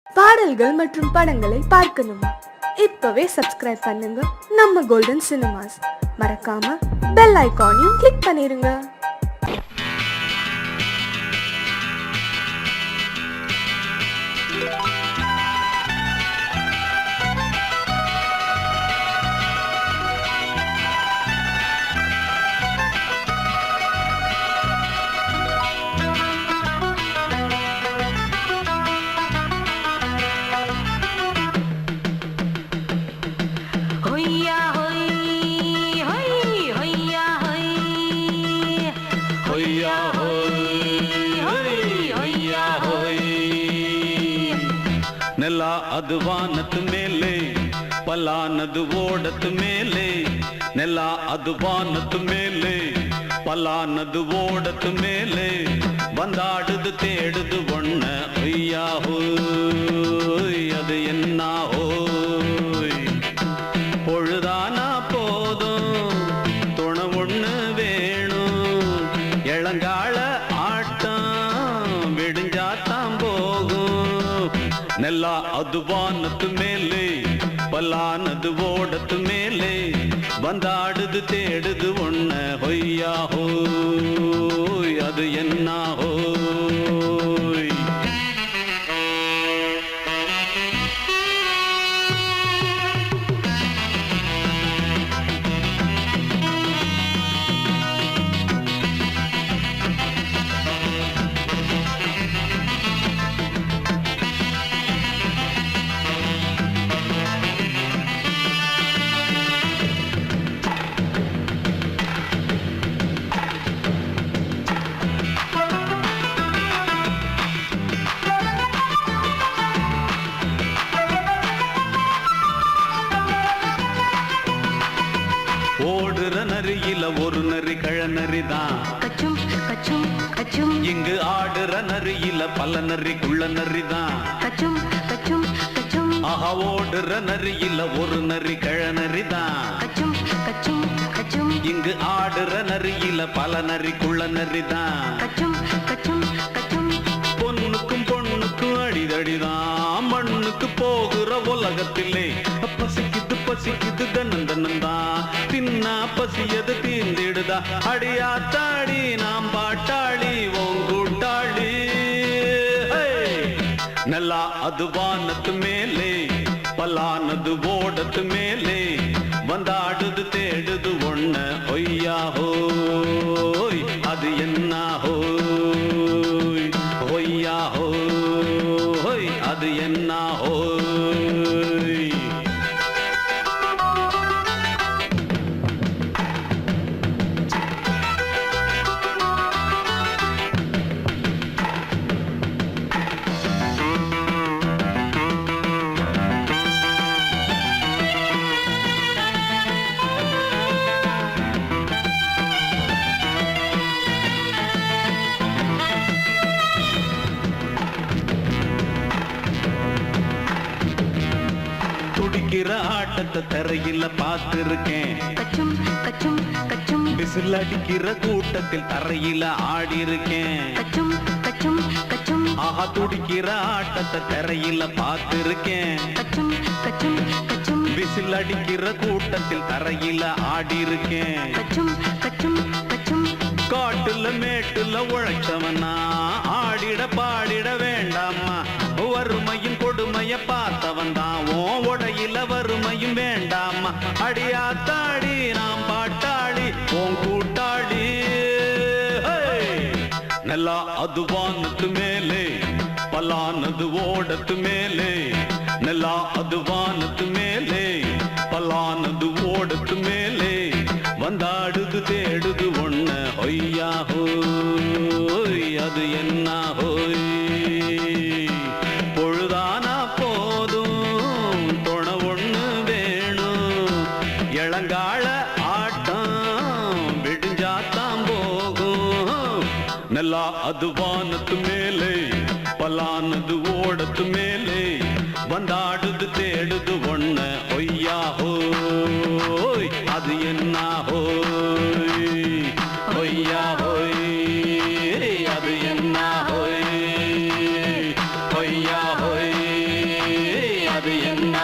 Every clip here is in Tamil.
பாடல்கள் மற்றும் படங்களை பார்க்கணுமா? இப்பவே சப்ஸ்கிரைப் பண்ணுங்க நம்ம கோல்டன் சினிமாஸ். மறக்காம பெல் ஐகானையும் கிளிக் பண்ணிருங்க. ನೆಲ ಅದು ವಾನದ ಮೇಲೆ ಪಲಾನದು ಓಡದ ಮೇಲೆ ನೆಲ ಅದು ವಾನದ ಮೇಲೆ ಪಲಾನದು ಓಡದ ಮೇಲೆ ಬಂದಾಡುದು தேடுது ஒண்ண ஐயா ஹோய் அது என்ன ஹோய் பொழுதானா போதும் துணை ஒண்ணு வேணும் இளங்கால ஆட்டம் விடிஞ்சாத்தான் போகும் ನೆಲ ಅದು ವಾನದ ಮೇಲೆ ಪಲಾನದು ಓಡದ ಮೇಲೆ ಬಂದಾಡುದು தேடுது ஒண்ண ಹೊಯ್ಯಾ ಹೋಯ್ ಅದು என்ன ಹೋಯ್ ஓடுற நரியில ஒரு நரி கழநரிதான் கச்சும் கச்சும் கச்சும் இங்கு ஆடுற நரியில பல நரிக்குள்ள நரிதான் கச்சும் கச்சும் கச்சும் ஆஹா ஓடுற நரியில ஒரு நரி கழநரிதான் கச்சும் கச்சும் கச்சும் இங்கு ஆடுற நரியில பல நரிக்குள்ள நரிதான் கச்சும் கச்சும் கச்சும் பொண்ணுக்கும் பொண்ணுக்கும் அடிதடிதான் மண்ணுக்கு போகிற உலகத்திலே பசிக்குது பசிக்குது தன்னந்தனந்தான் தின்னா பசியது தீந்திடுதா அடியாத்தாடி நாம் பாட்டாளி ஓங்கூட்டாளி ನೆಲ ಅದು ವಾನದ ಮೇಲೆ ಪಲಾನದು ಓಡದ ಮೇಲೆ ಬಂದಾಡುದು தேடுது ஒண்ண ஒய்யா ஹோய் அது என்ன ஹோய் ஒய்யா ஹோய் அது என்ன ஹோய் துடிக்கிற ஆட்டத்தை தரையில பார்த்திருக்கேன் கச்சும் கச்சும் கச்சும் விசில் அடிக்கிற கூட்டத்தில் தரையில ஆடி இருக்கேன் கச்சும் கச்சும் கச்சும் ஆஹா துடிக்கிற ஆட்டத்தை தரையில பார்த்திருக்கேன் கச்சும் கச்சும் கச்சும் விசில் அடிக்கிற கூட்டத்தில் தரையில ஆடி இருக்கேன் கச்சும் கச்சும் கச்சும் காட்டுல மேட்டுல உழைச்சவனா ஆடிட பாடிட வேண்டாமா வறுமையும் கொடுமைய பார்த்தவன் தான் ஓ உடையில வறுமையும் வேண்டாமா அடியாத்தாடி நாம் பாட்டாளி ஓன் கூட்டாளி ನೆಲ ಅದು ವಾನದ ಮೇಲೆ ಪಲಾನದು ಓಡದ ಮೇಲೆ ನೆಲ ಅದು ವಾನದ ಮೇಲೆ ಪಲಾನದು ಓಡದ ಮೇಲೆ ಬಂದಾಡುದು தேடுது ஒண்ண ஒய்யா ஹோய் அது என்ன ஹோய் பொழுதானா போதும் துணை ஒண்ணு வேணும் இளங்கால ஆட்டம் விடிஞ்சாத்தான் போகும் ನೆಲ ಅದು ವಾನದ ಮೇಲೆ ಪಲಾನದು ಓಡದ ಮೇಲೆ ಬಂದಾಡುದು தேடுது ஒண்ண ஒய்யா ஹோய் அது என்ன ஹோய் ஒய்யா ஹோய் அது என்ன ஹோய் ஒய்யா ஹோய் அது என்ன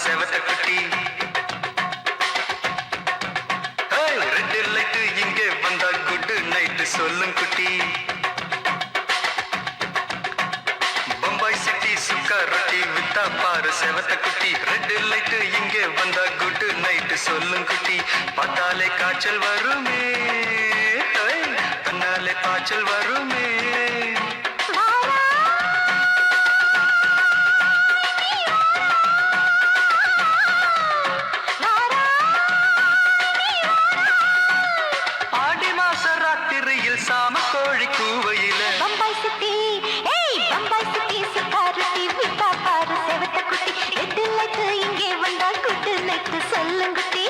செவத்த குட்டி ரெட் லைட் இங்கே வந்தா குட் நைட் சொல்லும் குட்டி பம்பாய் சிட்டி சுக்கா ரொட்டி வித்தா பாரு செவத்த குட்டி ரெட் லைட் இங்கே வந்தா குட் நைட் சொல்லும் குட்டி பார்த்தாலே காய்ச்சல் வருமே தன்னாலே காய்ச்சல் வருமே சாம கோழி கூவையில பம்பாய் சிட்டி பம்பாய் சிட்டி சிக்காரத்தி விட்டா பாரு செவத்த குட்டி ரெட் லைட் இங்கே வந்தா குட் நைட் சொல்லுங்குட்டி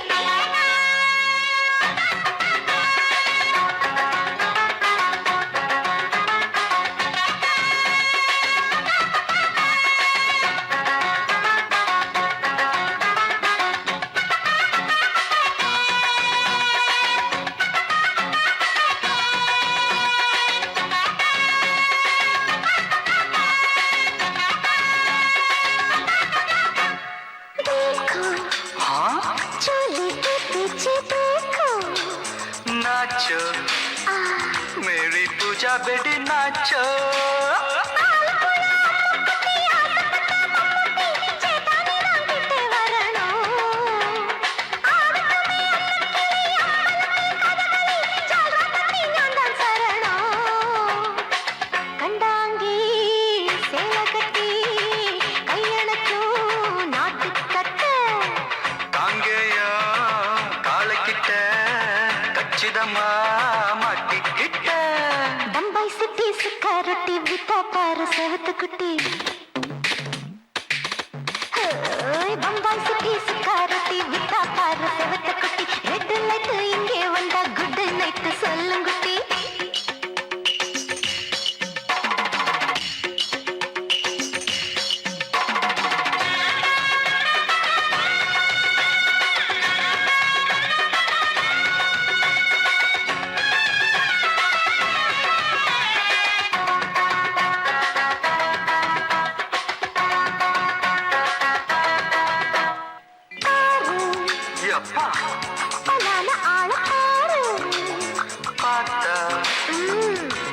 नाचो मेरी पूजा बेटी नाचो பம்பாய் சிட்டி சிக்காரத்தி விட்டா பாரு செவத்த குட்டி பம்பாய் சிட்டி சிக்காரத்தி விட்டா பாரு செவத்த குட்டி ரெட் லைட் இங்கே வந்தா குட் நைட் சொல்லுங்குட்டி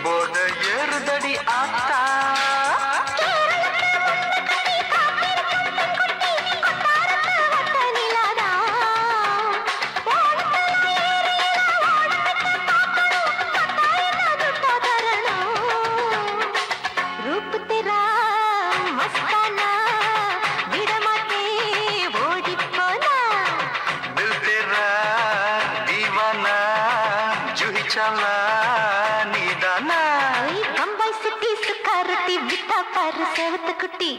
போத ஏறுதடி ஆத்தா रूप तेरा मस्ताना विडमाते ओडी पोना दिल तेरा दीवाना जूही चला नीदाना बम्बई सिटी सुकारती विटा पर सेवत कुटी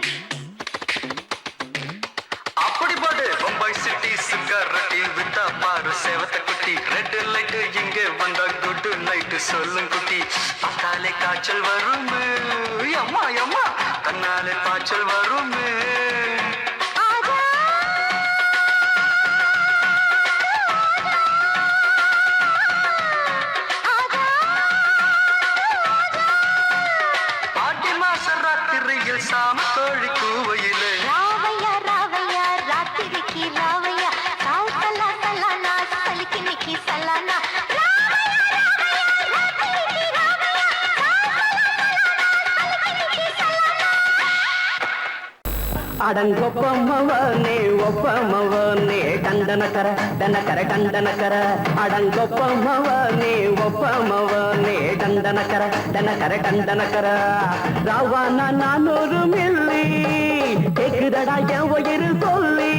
அப்படி போடு பம்பாய் சிட்டி சிகரெட்டி விட்டா பாரு சேவத்த குட்டி ரெட் லைட் இங்கே வந்தா குட் நைட் சொல்லும் குட்டி பார்த்தாலே காய்ச்சல் வருமே அம்மா அம்மா தன்னாலே காய்ச்சல் வருமே ஆடி மாச ராத்திரியில் சாம கோழி கூவையிலே ராவையா ராவையா ராத்திரிக்கு ராவையா சாவு சலா சலானா சலிக்கு நிக்கி சலானா அடங்கொப்பமவனே ஒப்பமவனே டண்டனக்கர டனக்கர டண்டனக்கர அடங்கொப்பமவனே ஒப்பமவனே டண்டனக்கர டனக்கர டண்டனக்கர ராவானா 400 மில்லி கேக்குதடா என் உயிர் சொல்லி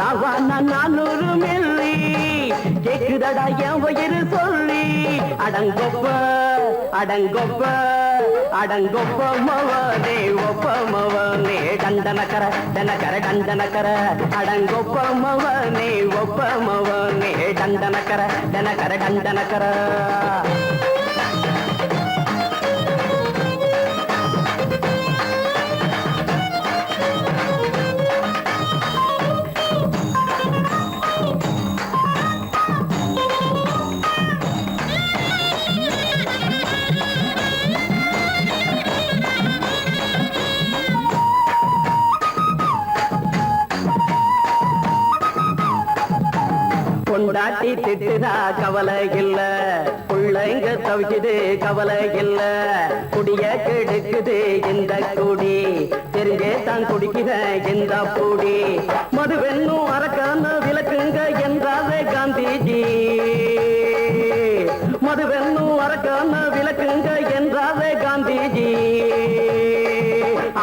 ராவானா 400 மில்லி கேக்குதடா என் வயிறு சொல்லி அடங்கொப்ப அடங்கொப்ப அடங்கொப்ப மவனே ஒப்ப மவனே டண்டனக்கர டனக்கர டண்டனக்கர அடங்கொப்ப மவனே ஒப்ப மவனே டண்டனக்கர டனக்கர டண்டனக்கர பொண்டாட்டி திட்டுதா கவலை இல்ல புள்ளைங்க தவிக்குது கவலை இல்ல குடிய கெடுக்குது இந்த குடி தெரிஞ்சே தான் குடிக்கிற இந்த பூடி மதுவென்னும் அரக்கான விளக்குங்க என்றாவே காந்திஜி மதுவென்னும் அரக்கான விளக்குங்க என்றாவே காந்திஜி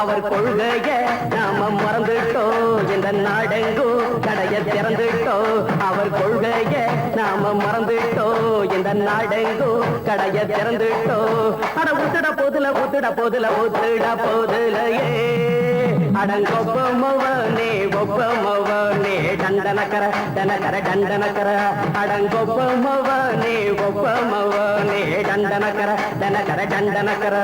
அவர் கொள்கைய நாம மறந்துட்டோம் இந்த நாடெங்கோ கடைய திறந்துட்டோம் அவர் கொள்கைய நாம மறந்துட்டோம் இந்த நாடெங்கோ கடைய திறந்துட்டோம் அட ஊத்துட போதுல ஊத்துட போதுல ஊத்துட போதுலையே அடங்கொப்ப மவனே ஒப்ப மவனே டண்டனக்கர டனக்கர டண்டனக்கர அடங்கொப்ப மவனே ஒப்ப மவனே டண்டனக்கர டனக்கர டண்டனக்கர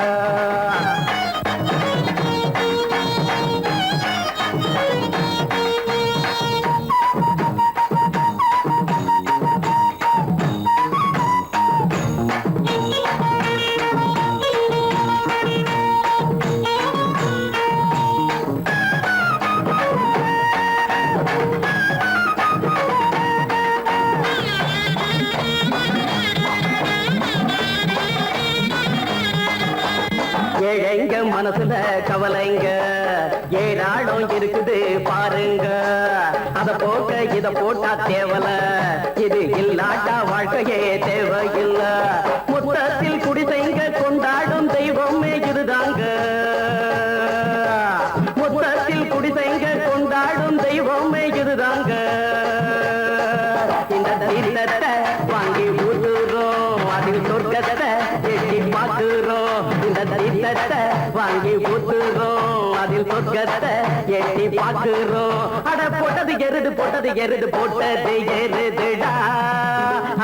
ஏழைங்க மனசுல கவலைங்க ஏராளம் இருக்குது பாருங்க அத போக்க இத போட்டா தேவல இது இல்லாட்டா வாழ்க்கையே தேவையில்ல முத்தத்தில் குடிசைங்க கொண்டாடும் தெய்வமே இதுதாங்க முத்தத்தில் குடிசைங்க கொண்டாடும் தெய்வமே இதுதாங்க இந்த தீர்த்தத்தை வாங்கி ஊத்துறோம் அதில் சொர்க்கத்தை எட்டி பார்க்கிறோம் இந்த தீர்த்தத்தை வாங்கி ஊத்துறோம் அதில் சொர்க்கத்தை எட்டி பார்க்கிறோம் அட போட்டது எருது போட்டது எருதுடா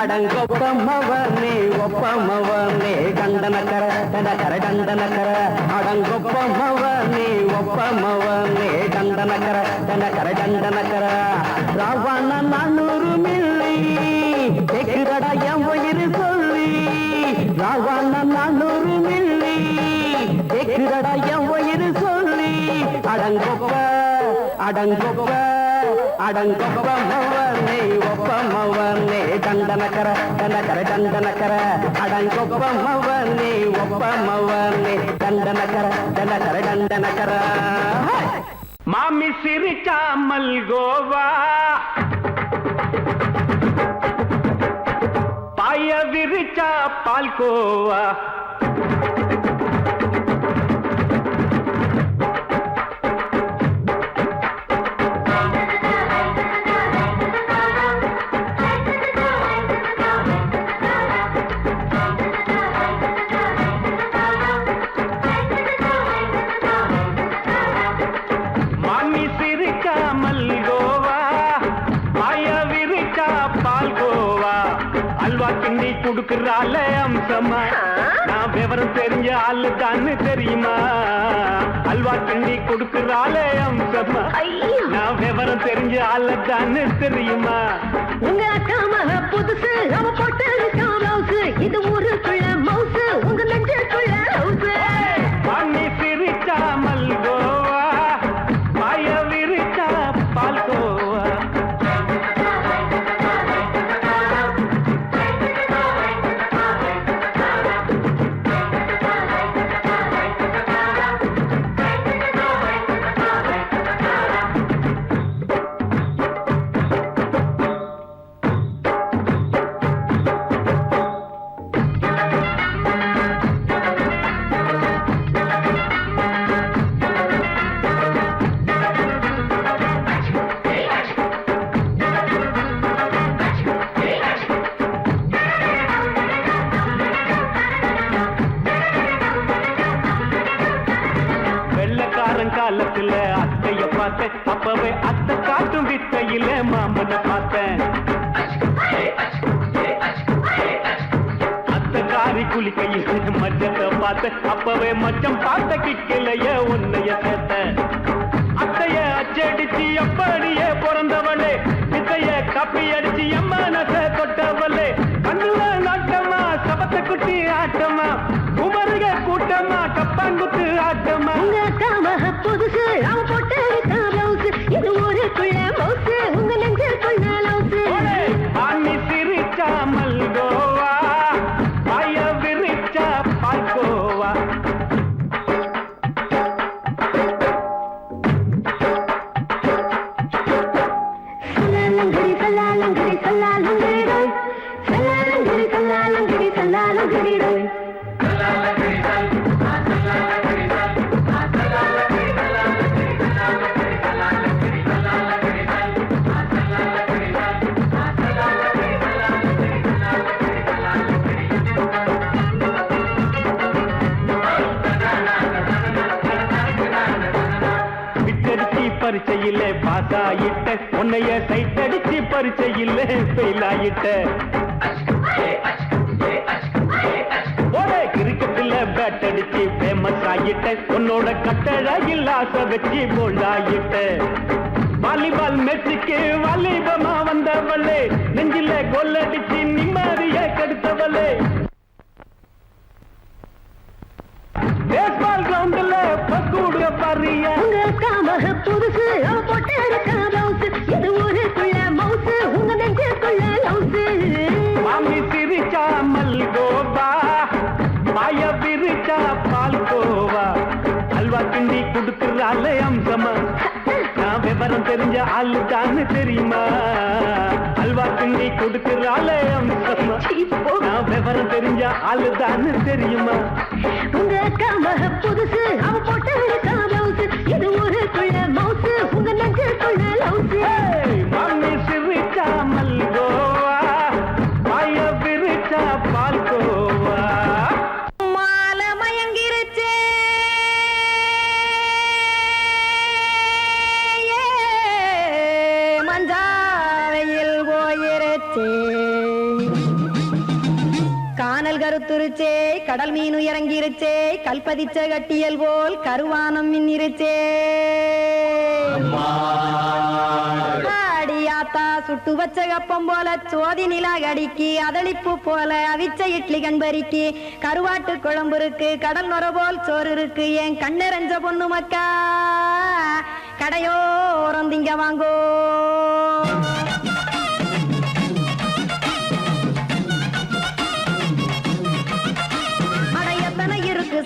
அடங்கொப்பமவனே ஒப்பமவனே கண்டனக்கர டனக்கர டண்டனக்கர அடங்கொப்பமவனே ஒப்பமவனே கண்டனக்கர டனக்கர டண்டனக்கர ராவண 400 மில்லி கேக்குதடா என் வயிறு சொல்லி ராவண 400 மில்லி கேக்குதடா என் வயிறு சொல்லி அடங்கொப்ப அடங்கொப்ப அடங்கொப்ப மவனே ஒப்ப மவனே டண்டனக்கர டனக்கர டண்டனக்கர அடங்கொப்ப மவனே ஒப்ப மவனே டண்டனக்கர டனக்கர டண்டனக்கர மாமி சிரிக்காமல் கோவா பாய விரிச்சா பால்கோவா மாமி சிரிக்காமல் கோவா பாய விரிச்சா பால்கோவா அல்வா கிண்டி குடுக்கறால அம்சமா நான் விவரம் தெரிஞ்ச ஆளு தான்னு தெரியுமா அல்வா கிண்டி குடுக்கறால அம்சமா நான் விவரம் தெரிஞ்ச ஆளு தான்னு தெரியுமா உங்க அக்கா மக புதுசு அவ போட்டு மவுசு இது ஊருக்குள்ள மவுசு உங்க நெஞ்சுக்குள்ள ஹவுசு மாமி சிரிக்காமல் கோவா பாய விரிச்சா பால்கோவா குளிக்கையில மாமனை பார்த்தேன். அத்தக்காரி குளிக்கையில மச்சத்தை பார்த்தேன். அப்பவே மச்சம் பார்த்த கிக்கலைய உன்னைய சேர்த்த. அத்தைய அச்சடிச்சு எப்படியே பிறந்தவளே, வித்தைய கப்பி அடிச்சு எம்மனச தொட்டவளே. கண்ணுல நாட்டமா சபத்த குட்டி ஆட்டமா, குமருக கூட்டமா கப்பாங்குத்து ஆட்டமா. உங்க அக்காம புதுசு அவ போட்டு பிளவுஸ், இது ஊருக்குள்ள மவுசு உங்க நெஞ்சுக்குள்ள லவுசு. ஆணி சிரிச்சா மல்கோவா, பாய விரிச்சா பால்கோவா. சல்லாலங்கடி சல்லாலங்கடி சல்லாலங்கடி சல்லாலங்கடி சல்லாலங்கடி சல்லாலங்கடி பரிச்சையில பாஸ் ஆயிட்ட, உன்னைய சைட் அடிச்சு பரிச்சையில ஃபெயில் ஆயிட்ட. கிரிக்கெட்ல பேட் அடிச்சு ஃபேமஸ் ஆயிட்ட, உன்னோட கட்டழகில் ஆசை வச்சு போல்ட் ஆயிட்ட. வாலிபால் மேட்சுக்கு வாலிபமா வந்தவளே, நெஞ்சில கோல் அடிச்சு நிம்மதிய கெடுத்தவளே. பேஸ்பால் கிரவுண்ட்ல பக்கூட பாரியா. உங்க அக்காம புதுசு அவ போட்டு பிளவுஸ், இது ஊருக்குள்ள மவுசு உங்க நெஞ்சுக்குள்ள லவுசு. மாமி சிரிச்சா மல்கோவா, பாய விரிச்சா பால்கோவா. அல்வா கிண்டி கொடுக்குறாள் அம்சமா, நான் விவரம் தெரிஞ்ச ஆளு தான்னு தெரியுமா. அல்வா கிண்டி கொடுக்குறாள் அம்சமா, நான் விவரம் தெரிஞ்ச ஆளு தான்னு தெரியுமா. உங்க அக்காம புதுசு அவ போட்டு பிளவுஸ், இது ஊருக்குள்ள மவுசு உங்க நெஞ்சுக்குள்ள லவுசு. மாமி சிரிச்சா மல்கோவா, பாய விரிச்சா பால்கோவா. மாலை மயங்கிருச்சே மஞ்சாவையில் போயிருச்சே. கானல் கருத்துருச்சே, கடல் மீன் இறங்கிருச்சே, கல்பதிச்ச கட்டியல் போல் கருவானம் மின்னிருச்சே. ஆடியாத்தா சுட்டு வச்ச கப்பம் போல சோதி நிலா கடிக்கு, அதளிப்பு போல அவிச்ச இட்லி கண்பறிக்கு, கருவாட்டு குழம்பு இருக்கு, கடல் நுர போல் சோறு இருக்கு. என் கண்ணெரஞ்ச பொண்ணு மக்கா கடையோரம் திங்க வாங்கோ.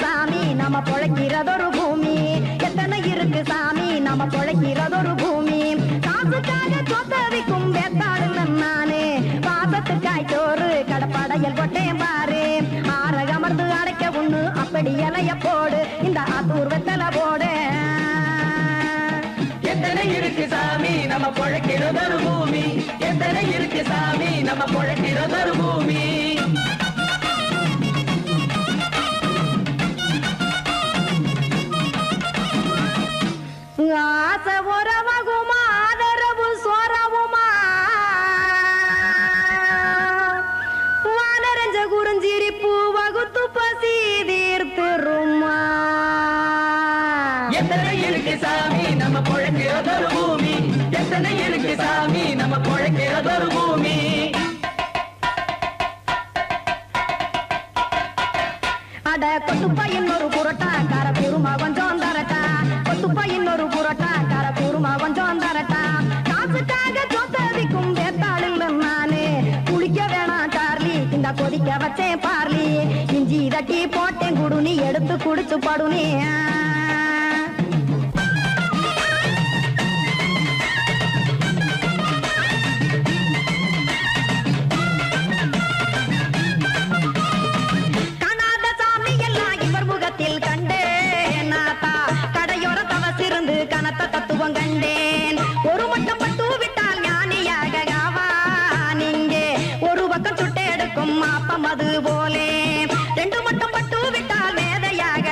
சாமி நம்ம பொழைக்கிறதொரு பூமி, எத்தனை இருக்கு சாமி நம்ம பொழைக்கிறதொரு பூமி. காசுக்காக சொத்தவிக்கும் வேத்தாடு நானு, பாசத்துக்காய் சோறு கடப்படையல் கொட்டேன் பாரு. ஆற அமர்ந்து அடைக்க ஒண்ணு அப்படி இலைய போடு, இந்த ஆத்தூர் வெத்தலை போடு. எத்தனை இருக்கு சாமி நம்ம பொழைக்கிறதொரு பூமி, எத்தனை இருக்கு சாமி நம்ம பொழைக்கிறதொரு பூமி. ஆசை உறவகுமா ஆதரவு சோரவுமா, வானரஞ்ச குறிஞ்சிரிப்பு வகுத்து பசி தீர்த்துருமா. எத்தனை இருக்கு சாமி நம்ம பொழைக்கிறதொரு பூமி, எத்தனை இருக்கு சாமி நம்ம பொழைக்கிறதொரு பூமி. அட கொத்துப்பா இன்னொரு புரட்டா கார குருமா கொஞ்சம் தரட்டா, கொத்துப்பா இன்னொரு புரட்டா கார குருமா கொஞ்சம் தரட்டா. காசுக்காக சொத்தவிக்கும் வேத்தாளில் நானு, குளிக்க வேணாம் சார்லி இந்த கொதிக்க வச்சேன் பார்லி. இஞ்சி தட்டி போட்டேன் குடுனி, எடுத்து குடிச்சு படுனி. கண்டேன் நாத்தா கடையோர தவசிருந்து கனத்த தத்துவம் கண்டேன். ஒரு மட்டம் பட்டு விட்டால் ஞானியாக நீங்கே, ஒரு பக்கம் சுட்டு எடுக்கும் மாப்பம் அது போலே. ரெண்டு மட்டம் பட்டு விட்டால் மேதையாக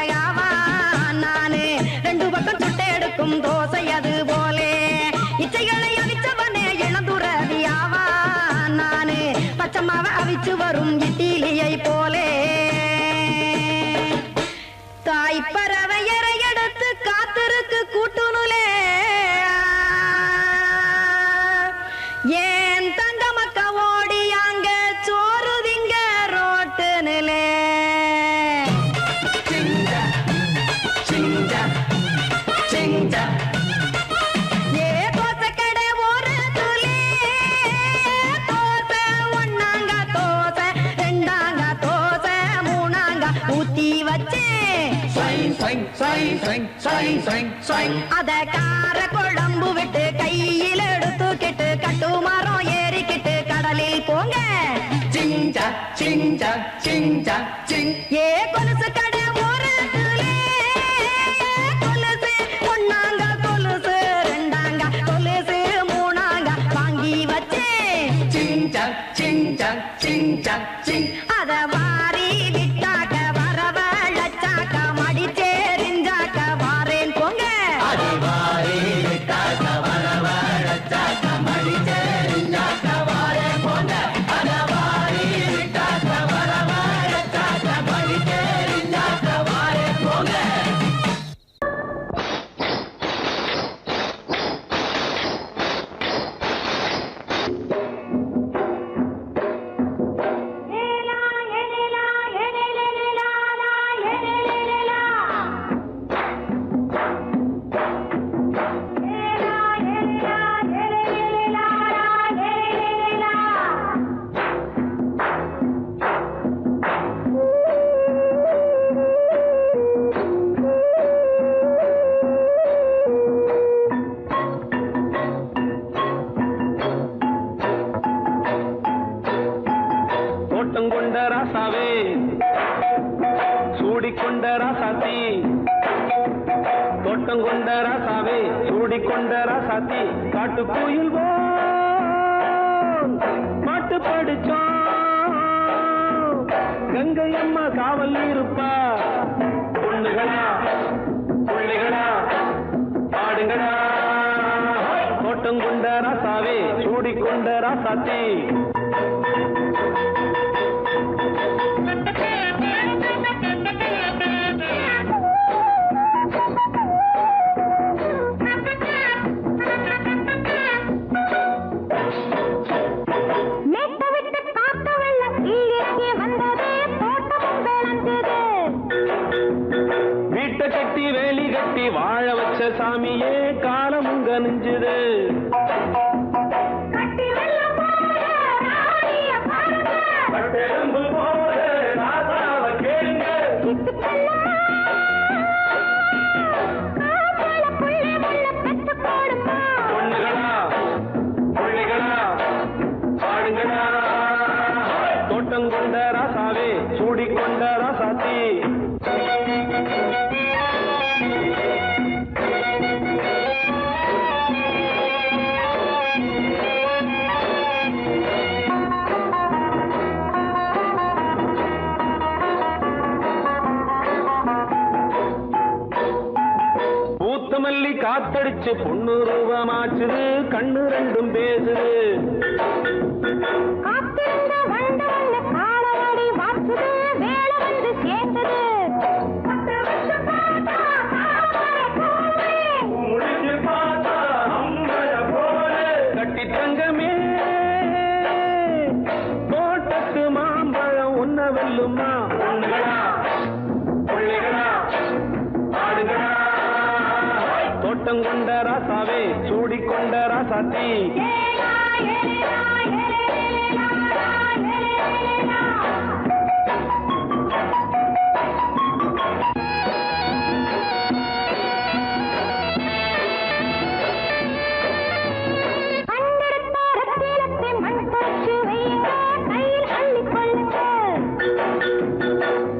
நானு, ரெண்டு பக்கம் சுட்டு எடுக்கும் தோசை அது போலே. இச்சைகளை அவிச்சவனே வரும் இட்டிலியை போலே தாய் பறவையரை எடுத்து காத்திருக்கு கூட்டுனுலே ஏன் தங்க மக்க ஓடி அங்க சோறுதிங்க ரோட்டு நிலே ஏ தோசை கடை ஒரு துளி தோசை ஒன்னாங்க தோசை ரெண்டாங்க தோசை மூணாங்க ஊத்தி வச்சேன் அத கார குழம்பு விட்டு கையில் எடுத்துக்கிட்டு கட்டுமரம் ஏறிக்கிட்டு கடலில் போங்க ஏ கொலுசு கடை ஒரு துளி கொலுசு ஒன்னாங்க கொலுசு ரெண்டாங்க கொலுசு மூணாங்க வாங்கி வச்சேன் அத வாரி விட்டாக்க வரவழைச்சாக்க மடிச்சேரிஞ்சாக்க வாரேன் போங்க தோட்டங்கொண்ட ராசாவே சூடிக்கொண்ட ராசாத்தி தோட்டங்கொண்ட ராசாவே சூடிக்கொண்ட ராசாத்தி காட்டு கோயில் மாட்டு படிச்சோம் கங்கை அம்மா காவல் இருப்பா பொண்ணுகளா பிள்ளைகளா பாடுங்களா தோட்டங்கொண்ட ராசாவே சூடிக்கொண்ட ராசாத்தி வீட்டை கட்டி வேலி கட்டி வாழ வச்ச சாமியே காலம் உங்க நெஞ்சுது பொண்ணுகளா பிள்ளைகளா பாடுங்களா தோட்டங்கொண்ட ராசாவே சூடிக்கொண்ட ராசாத்தி பூத்தமல்லி காத்தடிச்சு பொண்ணு ரூபமாச்சுது கண்ணு ரெண்டும் பேசுது கட்டி தங்கமே தோட்டத்து மாம்பழம் உன்ன வெல்லுமா பொண்ணுகளா பிள்ளைகளா பாடுகளா தோட்டங்கொண்ட ராசாவே சூடிக்கொண்ட ராசாத்தி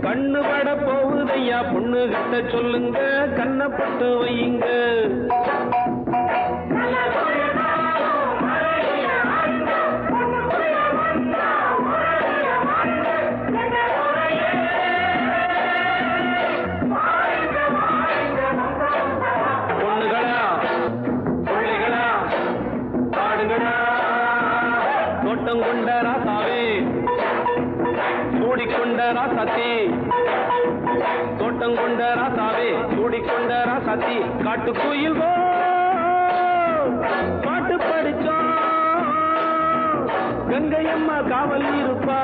கண்ணு பட போகுதையா பொண்ணு கிட்ட சொல்லுங்க கண்ணப்பட்டு வையுங்க பொண்ணுகளா பிள்ளைகளா பாடுங்களா தோட்டங்கொண்ட ராசாவே சூடிக்கொண்ட ராசாத்தி தோட்டம் கொண்ட ராசாவே சூடிக்கொண்ட ராசாத்தி காட்டுக்குயில் பாட்டு படிச்சோம் கங்கை அம்மா காவல் இருப்பா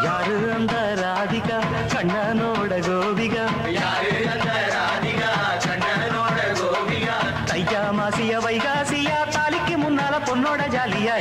யாரு அந்த ராதிகா கண்ணனோட கோபிகா தையா மாசிய வைகாசியா தாலிக்கு முன்னால பொண்ணோட ஜாலியா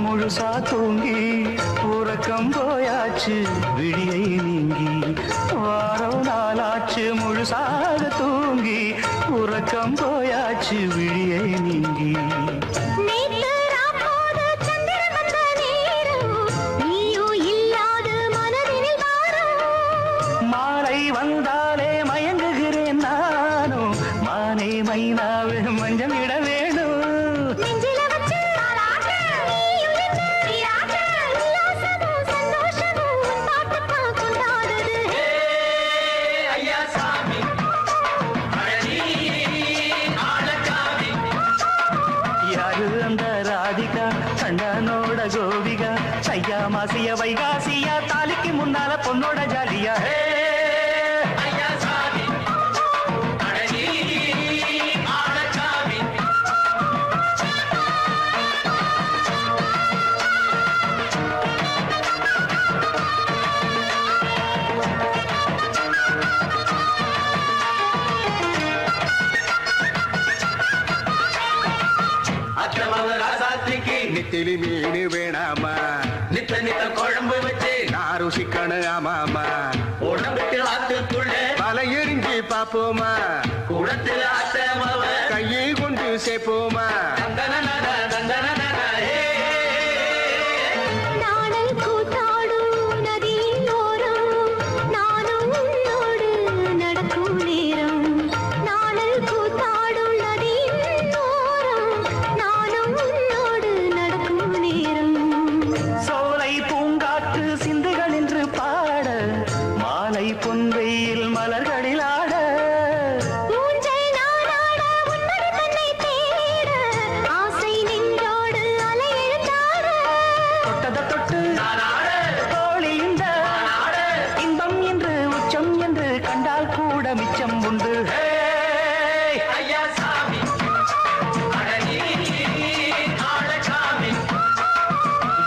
முழுசா தூங்கி உறக்கம் போயாச்சு விழியை நீங்கி வாரம் நாளாச்சு முழுசாக தூங்கி உறக்கம் போயாச்சு விழியை நீங்கி மாலை வந்தாலே மயங்குகிறேன் நானும் மானே மைனாவே மஞ்சம் இட வேணும் கண்ணனோட கோபிகா சையா மாசிய வைகாசியா தாலிக்கு முன்னால பொண்ணோட ஜாலியா நெத்திலி மீன் வேணாமா நித்த நித்த குழம்பு வச்சு நான் ருசிக்கணும் ஆமாமா உடம்புக்கு ஆத்துக்குள்ள பல எரிஞ்சு பாப்போமா குடத்துல ஆத்தமாவ கையை கொண்டு சேர்ப்போமா பொன்வெயில் மலர்களில் ஆட தொட்டத தொட்டு தோழி இந்த இன்பம் என்று உச்சம் என்று கண்டால் கூட மிச்சம் உண்டு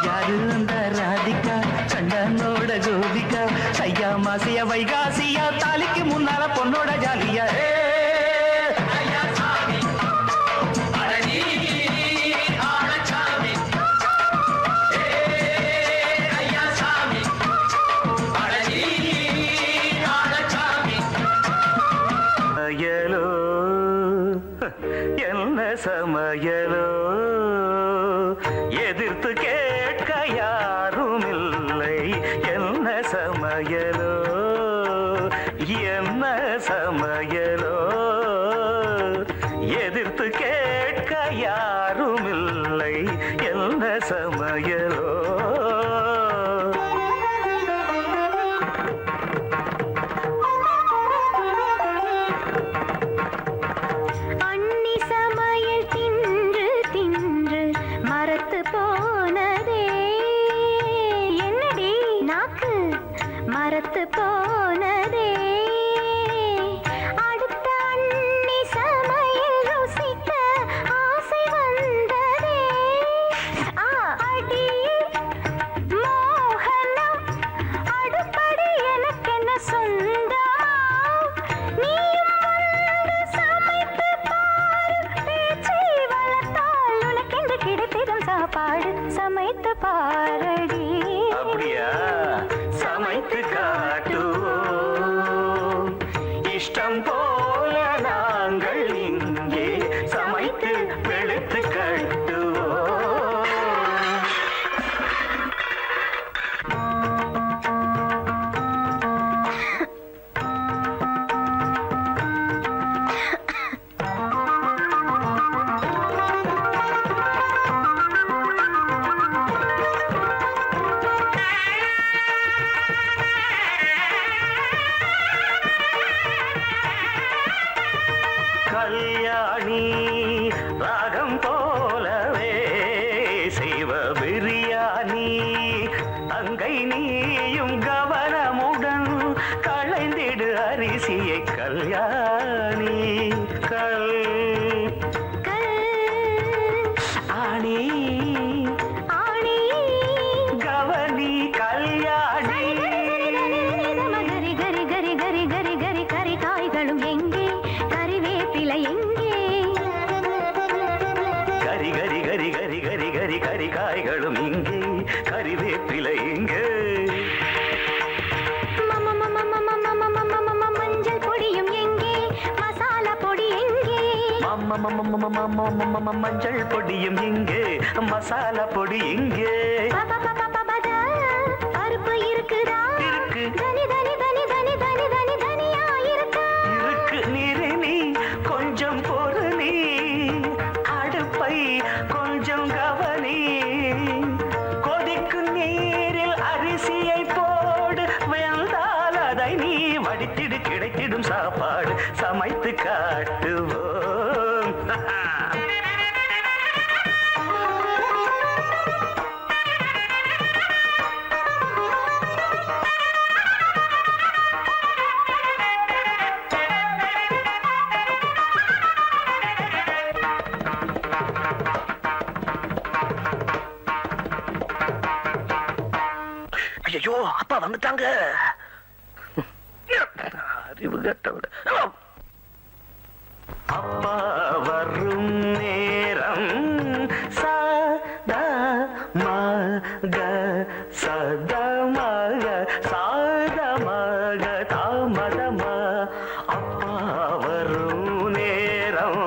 யாரு அந்த ராதிகா கண்ணனோட கோபிகா சையா மாசிய வைகாசியா தாலிக்கு முன்னால பொண்ணோட ஜாலியா சமையலோ என்ன சமையலோ எதிர்த்து கேட்க யாரும் இல்லை என்ன சமையலோ என்ன சமையலோ எதிர்த்து கேட்க யாரும் இல்லை என்ன சமையலோ பாரடி. அப்படியா? சமைத்து காட்டுவோம். இஷ்டம் போல நாங்கள் இங்கே சமைத்து வெளுத்து கட்டுவோம். கல்யாணி ராகம் போலவே செய்வ பிரியாணி அங்கை நீயும் கவனமுடன் களைந்திடு அரிசியை கல்யாணி ஆணி ஆணி கவனி கல்யாணி கரி கரி கரி கரி கரி கரி கரி காய்களும் எங்கே கறிவேப்பிலை எங்கே கரி கரி கரி கரி கரி கரி கரி காய்களும் இங்கே கறிவேப்பிலை இங்கே மஞ்சள் பொடியும் எங்கே மசாலா பொடி எங்கே மஞ்சள் பொடியும் இங்கே மசாலா பொடி இங்கே பருப்பு இருக்குதா இருக்கு. தனி தனி தனி தனி தனி தனி தனியா இருக்கா இருக்கு நீரு நீ கொஞ்சம் பொறு நீ அடுப்பை கொஞ்சம் கவனி கொதிக்கு நீரில் அரிசியை போடு வெந்தால் அதை நீ வடித்திடு கிடைத்திடும் சாப்பாடு சமைத்து காட்டுவோம். ஐயோ அப்பா வந்துட்டாங்க. அறிவு கட்டவிட அப்பா வரும் நேரம் சதா மக சதா மக சாத மக தாமதம அப்பா வரும் நேரம்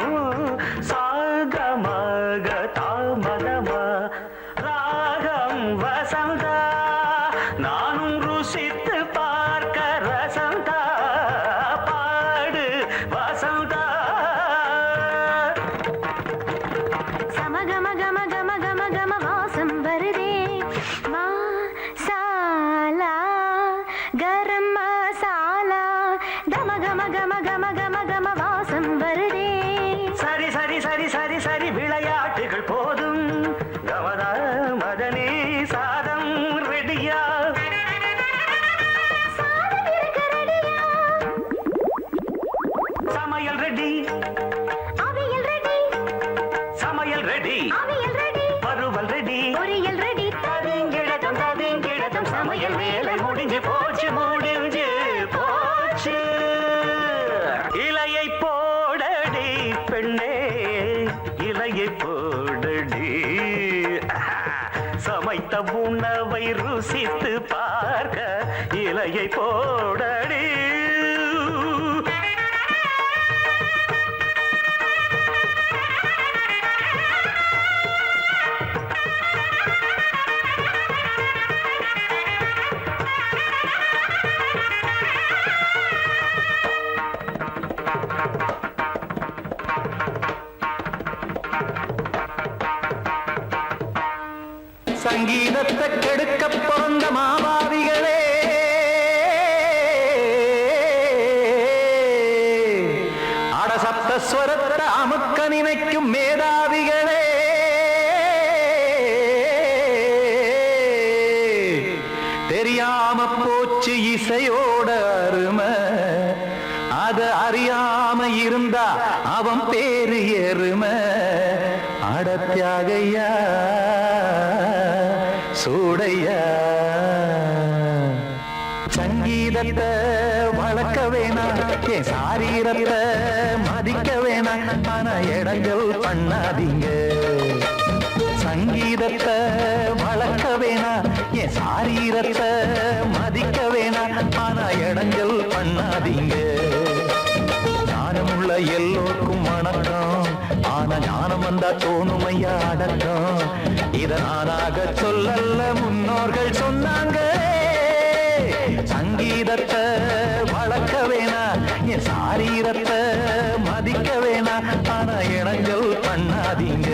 சாத மக தாமதம ராகம் வசந்தா நானும் ருசித்து பார்க்க ரசந்தா பாடு வசந்தா சமகம கம கம கம கம வாசம் வருதே மசாலா கரம் மசாலா கம கம கம கம கம கம வாசம் வருதே சரி சரி சரி சரி சரி விளையாட்டுகள் போதும் கமதா மதனே சாதம் ரெடியா சாதம் இருக்க ரெடியா சமையல் ரெடி அவியல் ரெடி சமையல் ரெடி அவியல் ரெடி வறுவல் ரெடி பொரியல் ரெடி தவிங்கிழத்தம் சமையல் வேலை முடிஞ்சு போச்சு முடிஞ்சு போச்சு இலையை போடடி பெண்ணே இலையை போடடி சமைத்த உணவை ருசித்து பார்க்க இலையை போடடி சங்கீதத்தை கெடுக்க பிறந்த மாபாவிகளே அடசப்தஸ்வரத்தை அமுக்க நினைக்கும் மேதாவிகளே தெரியாம போச்சு இசையோட அருமை அத அறியாம இருந்தா அவன் பேரு எருமை அடத்தியாகையா சூடையா சங்கீதத்தை வளர்க்க வேணாம் என் சாரீரத்தை மதிக்க வேணாம் ஆனா இடங்கள் பண்ணாதீங்க சங்கீதத்தை வளர்க்க என் சாரீரத்தை மதிக்க வேணாம், ஆனா இடைஞ்சல் பண்ணாதீங்க. ஞானமுள்ள எல்லோருக்கும் வணக்கம், ஆனா ஞானம் வந்தா தோணுமையா அடக்கம். இத நானாக சொல்லல்ல, முன்னோர்கள் சொன்னாங்க. சங்கீதத்தை வளர்க்க வேணா, என் சாரீரத்தை மதிக்க வேணா, ஆனா இடைஞ்சல் பண்ணாதீங்க.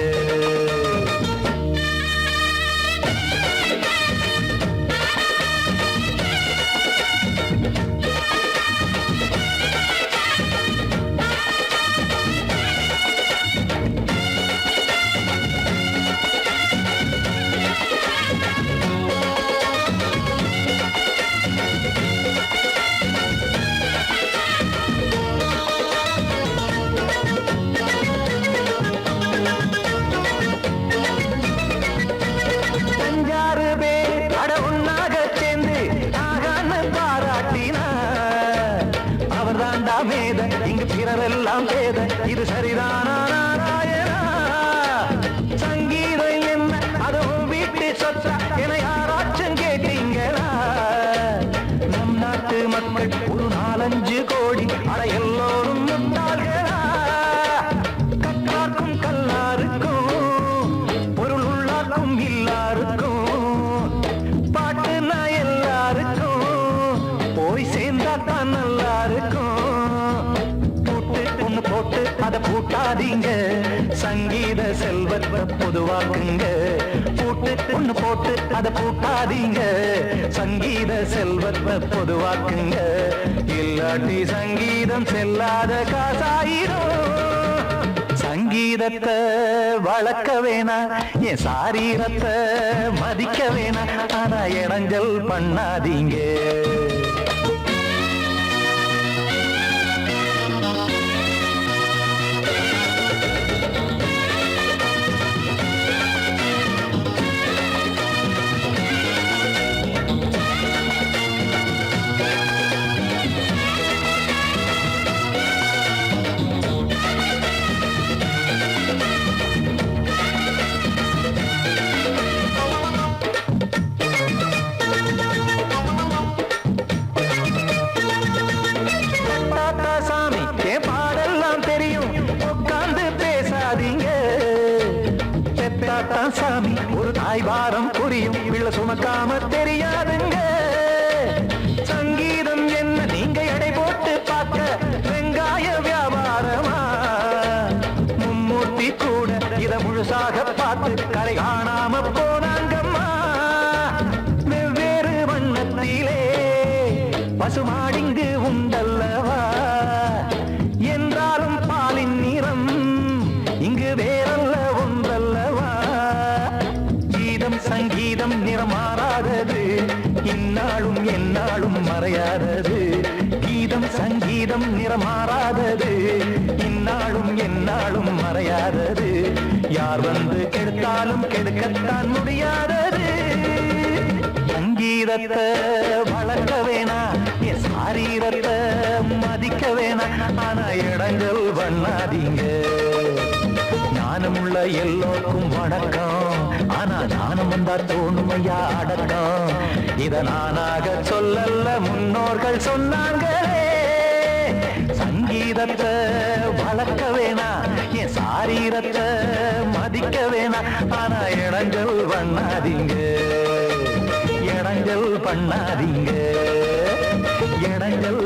இங்கு பிறரெல்லாம் பேத, இது சரிதானா நாராயணா? சங்கீதம் என்ன அதுவும் வீட்டு சொத்தா என யாராச்சும் கேட்டீங்களா? நம் நாட்டு மக்கள் ஒரு 4-5 கோடி, அட எல்லோரும் முட்டாள்களா? கற்றார்க்கும் கல்லாருக்கும் பொருள் உள்ளார்க்கும் இல்லாருக்கும் பாட்டுனா எல்லாருக்கும் போய் சேர்ந்தா தான் நல்லா இருக்கும். போட்டு அதை பூட்டாதீங்க, சங்கீத செல்வத்தை பொதுவாக்குங்க. பூட்டு ஒண்ணு போட்டு அதை பூட்டாதீங்க, சங்கீத செல்வத்தை பொதுவாக்குங்க. இல்லாட்டி சங்கீதம் செல்லாத காசாயிரும். சங்கீதத்தை வளர்க்க வேணா, என் சாரீரத்தை மதிக்க வேணா, ஆனா இடைஞ்சல் பண்ணாதீங்க. சாமி ஒரு தாய் வாரம் புரியும், பிள்ளை சுமக்காம தெரியாதுங்க. சங்கீதம் என்ன நீங்க எடை போட்டு பார்க்க வெங்காய வியாபாரமா? மும்மூர்த்தி கூட இத முழுசாக பார்த்து கரை காணாம போனாங்கம்மா. வெவ்வேறு வண்ணத்திலே பசுமாடிங்கு உண்டல்லவா? என்றாலும் பாலின் நிறம் இங்கு வேறல்ல ஒன்றல்லவா? சங்கீதம் நிறமாறாதது, இந்நாளும் எந்நாளும் மறையாதது. கீதம் சங்கீதம் நிறமாறாதது, இந்நாளும் எந்நாளும் மறையாதது. யார் வந்து கெடுத்தாலும் கெடுக்கத்தான் முடியாதது. சங்கீதத்தை வளர்க்க வேணா, என் சாரீரத்தை மதிக்க வேணா, ஆனா இடைஞ்சல் பண்ணாதீங்க. ஞானமுள்ள எல்லோருக்கும் வணக்கம், ஆனா ஞானம் வந்தா தோணுமையா அடக்கம். இத நானாக சொல்லல்ல, முன்னோர்கள் சொன்னாங்களே. சங்கீதத்தை வளர்க்க வேணா, என் சாரீரத்தை மதிக்க வேணா, ஆனா இடைஞ்சல் பண்ணாதீங்க. இடைஞ்சல் பண்ணாதீங்க, இடைஞ்சல்.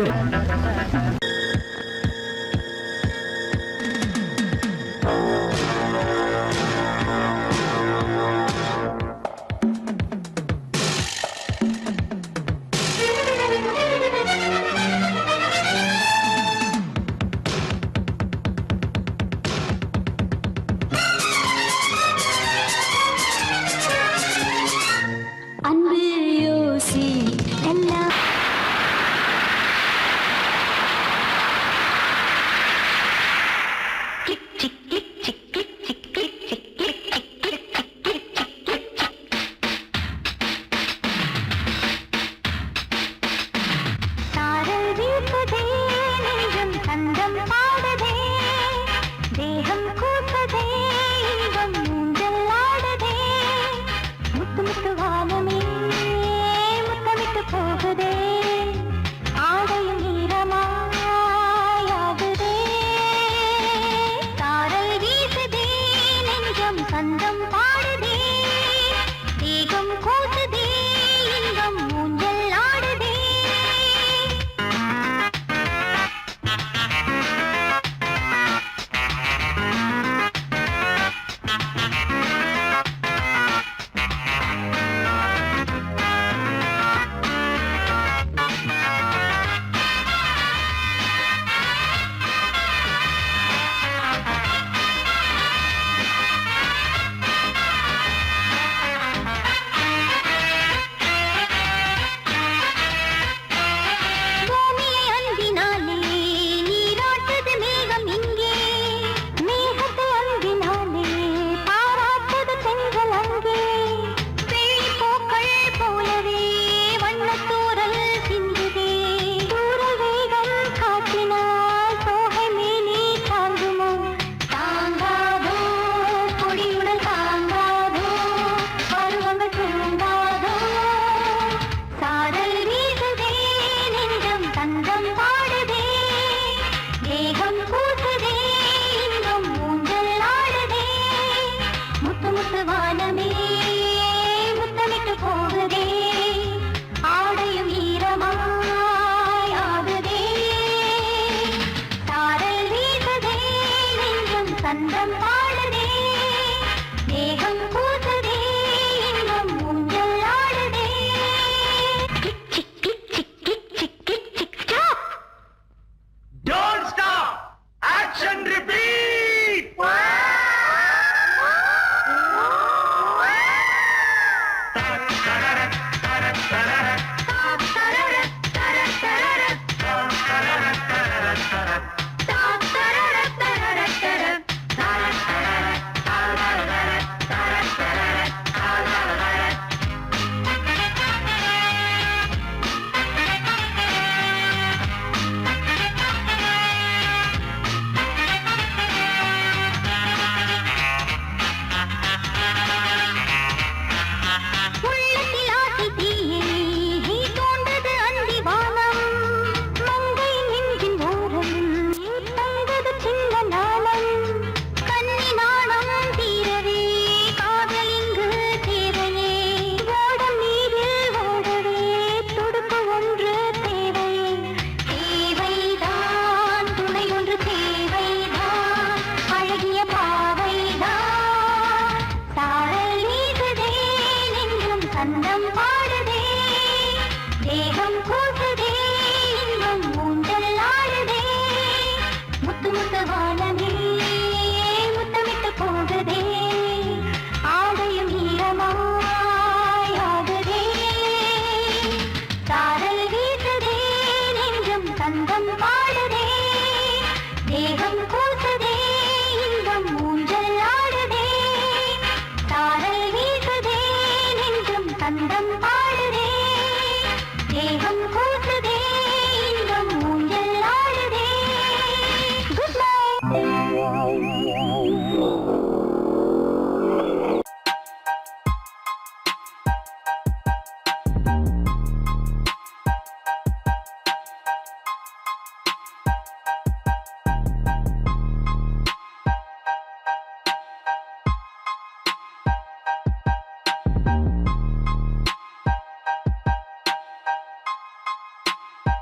சந்தம் பாடுதே தேகம் கூசுதே இன்பம் ஊஞ்சல் ஆடுதே பூமியை அன்பினாலே நீராட்டுது மேகம் இங்கே மேகத்தை அன்பினாலே பாராட்டுது தென்றல் அங்கே வெள்ளி பூக்கள் போலவே வண்ணத்தூரல் சிந்துதே தூரல் வேகம் காற்றினால் தோகை மேலே தாங்குமோ தாங்காதோ கொடியுடல் தாங்காதோ பருவங்கள் தூங்காதோ சாரல் வீசுதே நெஞ்சம் தங்கம் பாடுதே தேகம் கூசுதே இன்பம் ஊஞ்சல் ஆடுதே முத்து முத்து வானமே முத்தமிட்டு போகுதே ஆடையும் ஈரமாய் ஆகுதே சாரல் வீசுதே நெஞ்சம் தந்தம் பாடுதே தேகம் கூசுதே இன்பம் ஊஞ்சல் ஆடுதே kick chick kick chick kick chick kick chick stop Don't stop! Action repeat! உள்ளத்தில் ஆசை தீயை நீ தோண்டது அந்தி வானம் மங்கை நெஞ்சின் ஓரம் தங்கது சின்ன நாணம் கண்ணி நாணம் தீரவே காதல் இங்கு தேவையே ஓடம் நீரில் ஓடவே துடுப்பு ஒன்று தேவையே தேவைதான் துணை ஒன்று தேவைதான் அழகிய பாவைதான் சாரல் வீசுதே நெஞ்சும் சந்தம் பாடுதே தேகம் கூசுதே இன்பம் ஊஞ்சல் ஆடுதே முத்து முத்து வான